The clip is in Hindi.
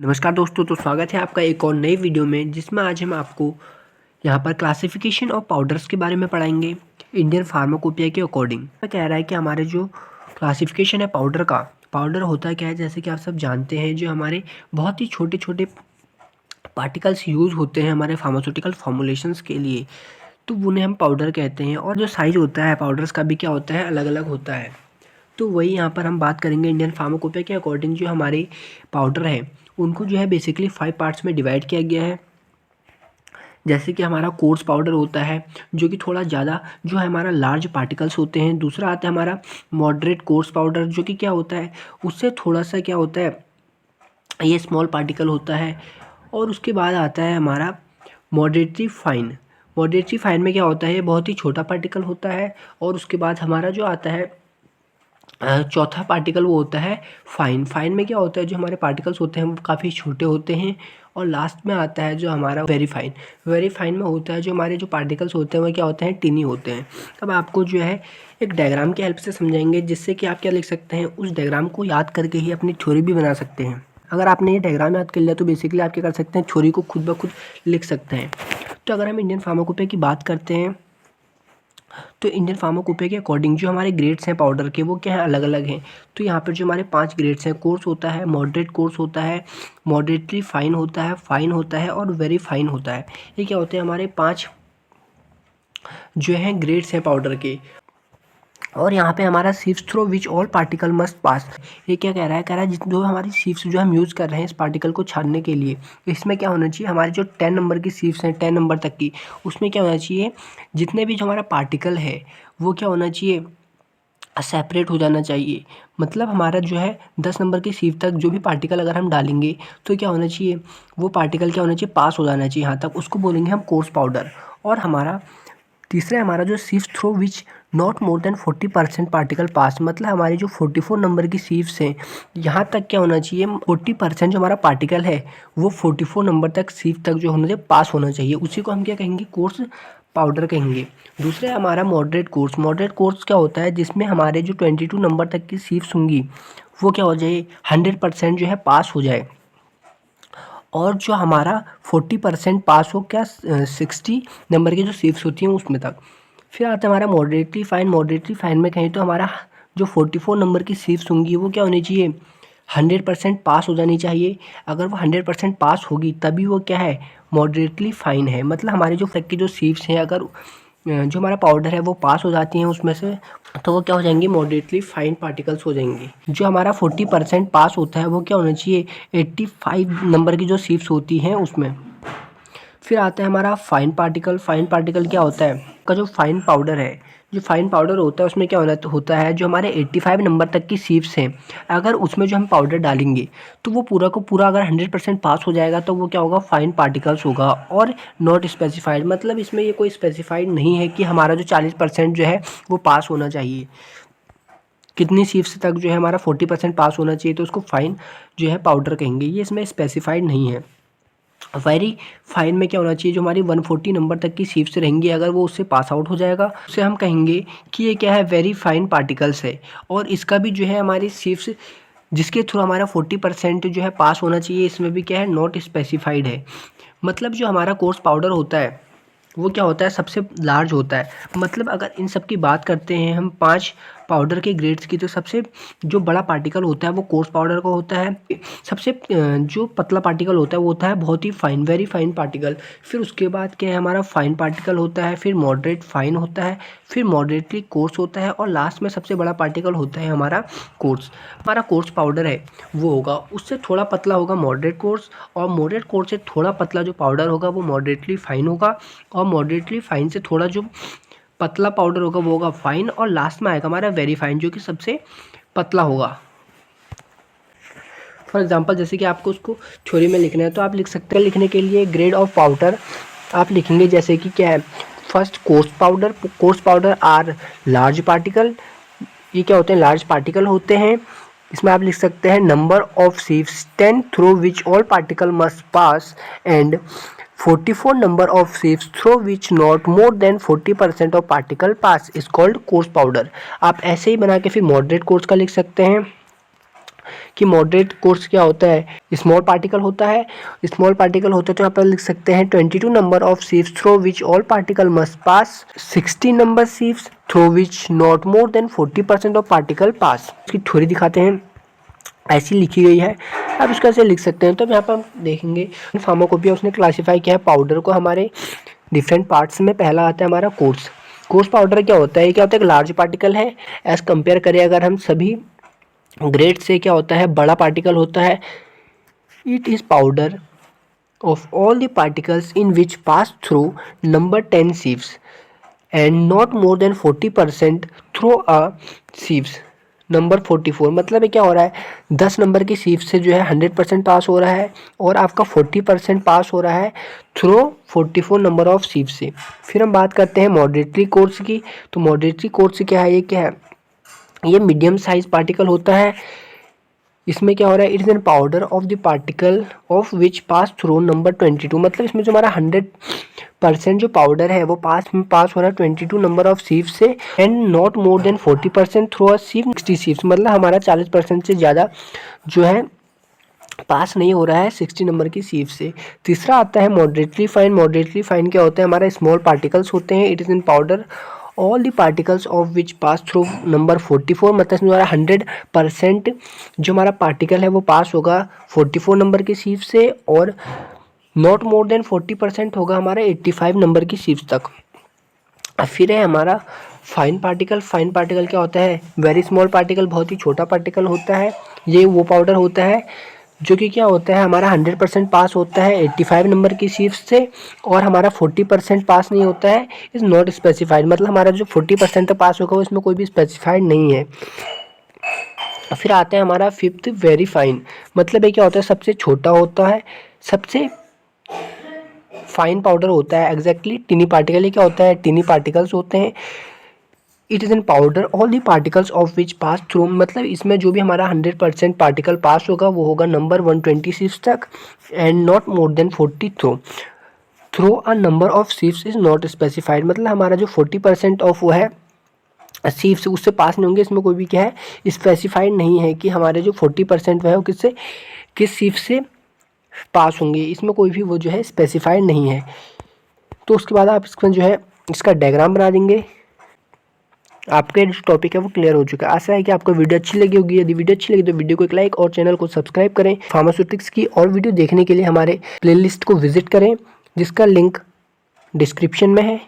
नमस्कार दोस्तों, तो स्वागत है आपका एक और नई वीडियो में जिसमें आज हम आपको यहाँ पर क्लासिफिकेशन ऑफ पाउडर्स के बारे में पढ़ाएंगे इंडियन फार्माकोपिया के अकॉर्डिंग। कह रहा है कि हमारे जो क्लासिफिकेशन है पाउडर का, पाउडर होता क्या है, जैसे कि आप सब जानते हैं, जो हमारे बहुत ही छोटे छोटे पार्टिकल्स यूज़ होते हैं हमारे फार्मास्यूटिकल फॉर्मुलेशंस के लिए, तो उन्हें हम पाउडर कहते हैं। और जो साइज होता है पाउडर्स का भी क्या होता है, अलग अलग होता है। तो वही यहाँ पर हम बात करेंगे इंडियन फार्माकोपिया के अकॉर्डिंग। जो हमारे पाउडर है उनको जो है बेसिकली 5 पार्ट्स में डिवाइड किया गया है। जैसे कि हमारा कोर्स पाउडर होता है जो कि थोड़ा ज़्यादा जो है हमारा लार्ज पार्टिकल्स होते हैं। दूसरा आता है हमारा मॉडरेट कोर्स पाउडर जो कि क्या होता है, उससे थोड़ा सा क्या होता है, ये स्मॉल पार्टिकल होता है। और उसके बाद आता है हमारा मॉडरेटली फाइन। मॉडरेटली फाइन में क्या होता है, ये बहुत ही छोटा पार्टिकल होता है। और उसके बाद हमारा जो आता है चौथा पार्टिकल वो होता है फाइन। फाइन में क्या होता है, जो हमारे पार्टिकल्स होते हैं वो काफ़ी छोटे होते हैं। और लास्ट में आता है जो हमारा वेरी फाइन। वेरी फाइन में होता है जो हमारे जो पार्टिकल्स होते हैं वो क्या होते हैं, टिनी होते हैं। अब आपको जो है एक डायग्राम की हेल्प से समझाएंगे, जिससे कि आप क्या लिख सकते हैं, उस डायग्राम को याद करके ही अपनी थ्योरी भी बना सकते हैं। अगर आपने ये डायग्राम याद कर लिया तो बेसिकली आप क्या कर सकते हैं, थ्योरी को खुद ब खुद लिख सकते हैं। तो अगर हम इंडियन फार्माकोपिया की बात करते हैं तो इंडियन फार्माकोपिया के अकॉर्डिंग जो हमारे ग्रेड्स हैं पाउडर के, वो क्या है, अलग अलग हैं। तो यहाँ पर जो हमारे 5 ग्रेड्स हैं, कोर्स होता है, मॉडरेट कोर्स होता है, मॉडरेटली फाइन होता है और वेरी फाइन होता है। ये क्या होते हैं, हमारे 5 जो हैं ग्रेड्स हैं पाउडर के। और यहाँ पे हमारा sieves through which all particle must पास। ये क्या कह रहा है जो हमारी सीव्स जो हम यूज़ कर रहे हैं इस पार्टिकल को छानने के लिए, इसमें क्या होना चाहिए, हमारे जो 10 नंबर की सीव्स हैं, 10 नंबर तक की, उसमें क्या होना चाहिए, जितने भी जो हमारा पार्टिकल है वो क्या होना चाहिए, सेपरेट हो जाना चाहिए। मतलब हमारा जो है 10 नंबर की सीव तक जो भी पार्टिकल अगर हम डालेंगे तो क्या होना चाहिए, वो पार्टिकल क्या होना चाहिए, पास हो जाना चाहिए यहाँ तक, उसको बोलेंगे हम कोर्स पाउडर। और हमारा तीसरा हमारा जो sieves through which not more than 40% particle pass, मतलब हमारी जो 44 नंबर की सीव्स हैं यहाँ तक क्या होना चाहिए, 40% जो हमारा पार्टिकल है वो 44 नंबर तक सीव तक जो होना चाहिए, पास होना चाहिए। उसी को हम क्या कहेंगे, कोर्स पाउडर कहेंगे। दूसरा है हमारा मॉडरेट कोर्स। मॉडरेट कोर्स क्या होता है, जिसमें हमारे जो 22 नंबर तक की सीव्स होंगी वो क्या हो जाए, 100% जो है पास हो जाए। और जो हमारा 40% पास हो, क्या 60 नंबर की जो सीव्स होती हैं उसमें तक। फिर आता है हमारा मॉडरेटली फाइन। मॉडरेटली फाइन में कहें तो हमारा जो 44 नंबर की सीव्स होंगी वो क्या होनी चाहिए, 100% पास हो जानी चाहिए। अगर वो 100% पास होगी तभी वो क्या है, मॉडरेटली फाइन है। मतलब हमारी जो तक की जो सीव्स हैं, अगर जो हमारा पाउडर है वो पास हो जाती हैं उसमें से, तो वो क्या हो जाएंगी, मॉडरेटली फाइन पार्टिकल्स हो जाएंगे। जो हमारा 40% पास होता है वो क्या होना चाहिए, 85 नंबर की जो सीव्स होती हैं उसमें। फिर आता है हमारा फाइन पार्टिकल। फाइन पार्टिकल क्या होता है, का जो फाइन पाउडर है, जो फाइन पाउडर होता है उसमें क्या होता है, जो हमारे 85 नंबर तक की सीव्स हैं, अगर उसमें जो हम पाउडर डालेंगे तो वो पूरा को पूरा अगर 100% पास हो जाएगा तो वो क्या होगा, फाइन पार्टिकल्स होगा। और नॉट स्पेसिफाइड, मतलब इसमें ये कोई स्पेसिफाइड नहीं है कि हमारा जो 40% जो है वो पास होना चाहिए। कितनी सीव्स तक जो है हमारा 40% पास होना चाहिए तो उसको फाइन जो है पाउडर कहेंगे, ये इसमें स्पेसिफाइड नहीं है। वेरी फाइन में क्या होना चाहिए, जो हमारी 140 नंबर तक की सीव्स रहेंगी, अगर वो उससे पास आउट हो जाएगा उसे हम कहेंगे कि ये क्या है, वेरी फाइन पार्टिकल्स है। और इसका भी जो है हमारी सीव्स जिसके थ्रू हमारा 40% जो है पास होना चाहिए, इसमें भी क्या है, नॉट स्पेसिफाइड है। मतलब जो हमारा कोर्स पाउडर होता है वो क्या होता है, सबसे लार्ज होता है। मतलब अगर इन सब की बात करते हैं हम 5 पाउडर के ग्रेड्स की, तो सबसे जो बड़ा पार्टिकल होता है वो कोर्स पाउडर का होता है। सबसे जो पतला पार्टिकल होता है वो होता है बहुत ही फाइन, वेरी फाइन पार्टिकल। फिर उसके बाद क्या है, हमारा फाइन पार्टिकल होता है, फिर मॉडरेट फाइन होता है, फिर मॉडरेटली कोर्स होता है, और लास्ट में सबसे बड़ा पार्टिकल होता है हमारा कोर्स। हमारा कोर्स पाउडर है वो होगा, उससे थोड़ा पतला होगा मॉडरेट कोर्स, और मॉडरेट कोर्स से थोड़ा पतला जो पाउडर होगा वो मॉडरेटली फाइन होगा, और मॉडरेटली फाइन से थोड़ा जो पतला पाउडर होगा वो होगा फाइन, और लास्ट में आएगा हमारा वेरी फाइन जो कि सबसे पतला होगा। फॉर एग्जांपल जैसे कि आपको उसको थ्योरी में लिखना है तो आप लिख सकते हैं, लिखने के लिए ग्रेड ऑफ पाउडर आप लिखेंगे जैसे कि क्या है, first coarse powder are large particle. ये क्या होते हैं, लार्ज पार्टिकल होते हैं। इसमें आप लिख सकते हैं number of sieves 10 through which all particle must pass, and 44 number of sieves through which not more than 40% of particle pass is called course powder. आप ऐसे ही बना के फिर मॉडरेट कोर्स का लिख सकते हैं। कि मॉडरेट कोर्स क्या होता है, स्मॉल पार्टिकल होता है। स्मॉल पार्टिकल होता है तो यहाँ पर लिख सकते हैं 22 number of sieves through which all particle must pass, 60 number sieves through which not more than 40% of particle pass. इसकी थ्योरी दिखाते हैं, ऐसी लिखी गई है, आप इसको ऐसे लिख सकते हैं। तो यहाँ पर हम देखेंगे फार्माकोपिया उसने क्लासीफाई किया है पाउडर को हमारे डिफरेंट पार्ट्स में। पहला आता है हमारा कोर्स। कोर्स पाउडर क्या होता है, क्या होता है, एक लार्ज पार्टिकल है एज कंपेयर करें अगर हम सभी ग्रेड से, क्या होता है, बड़ा पार्टिकल होता है। It is powder of all the particles in which pass through number 10 sieves and not more than 40% through a sieves number 44। मतलब ये क्या हो रहा है, 10 नंबर की शीव से जो है 100% पास हो रहा है और आपका 40% पास हो रहा है थ्रू 44 नंबर ऑफ शीव से। फिर हम बात करते हैं मॉडरेटरी कोर्स की। तो मॉडरेटरी कोर्स क्या है, ये क्या है, ये मीडियम साइज पार्टिकल होता है। इसमें क्या हो रहा है, it is an powder of the particle of which pass through number 22। मतलब इसमें जो हमारा 100% जो पाउडर है वो पास हो रहा है 22 नंबर ऑफ सीव से and not more than 40% through a sieve 60 sieves. मतलब हमारा 40% से ज़्यादा जो है पास नहीं हो रहा है 60 नंबर की सीव से। तीसरा आता है मॉडरेटली फाइन। मॉडरेटली फाइन क्या होता है, हमारा स्मॉल पार्टिकल्स होते हैं। It is in powder all the particles of which pass through number 44। मतलब इसमें हमारा 100% जो हमारा पार्टिकल है वो पास होगा 44 नंबर की सीव से और नॉट मोर देन 40% होगा हमारा 85 नंबर की सीव्स तक। फिर है हमारा फाइन पार्टिकल। फाइन पार्टिकल क्या होता है, वेरी स्मॉल पार्टिकल, बहुत ही छोटा पार्टिकल होता है। ये वो पाउडर होता है जो कि क्या होता है, हमारा 100% पास होता है 85 नंबर की सीव्स से और हमारा 40% पास नहीं होता है, इज़ नॉट स्पेसिफाइड। मतलब हमारा जो 40% तक पास होगा इसमें कोई भी स्पेसिफाइड नहीं है। फिर आते हैं हमारा फिफ्थ वेरी फाइन। मतलब ये क्या होता है, सबसे छोटा होता है, सबसे फाइन पाउडर होता है। Exactly टिनी particle. ये क्या होता है, टिनी पार्टिकल्स होते हैं। It is an powder all the particles of which pass through. मतलब इसमें जो भी हमारा 100% पार्टिकल पास होगा वो होगा नंबर 126 तक and not more than 40 through a number of sieves is not specified. मतलब हमारा जो 40% ऑफ वो है सीव से उससे पास नहीं होंगे। इसमें कोई भी क्या है स्पेसिफाइड नहीं है कि हमारे जो 40% है वो किससे, किस सीव से पास होंगे। इसमें कोई भी वो जो है स्पेसिफाइड नहीं है। तो उसके बाद आप इसमें जो है इसका डायग्राम बना देंगे। आपका जो टॉपिक है वो क्लियर हो चुका है। आशा है कि आपको वीडियो अच्छी लगी होगी। यदि वीडियो अच्छी लगी तो वीडियो को एक लाइक और चैनल को सब्सक्राइब करें। फार्मास्यूटिक्स की और वीडियो देखने के लिए हमारे प्लेलिस्ट को विजिट करें जिसका लिंक डिस्क्रिप्शन में है।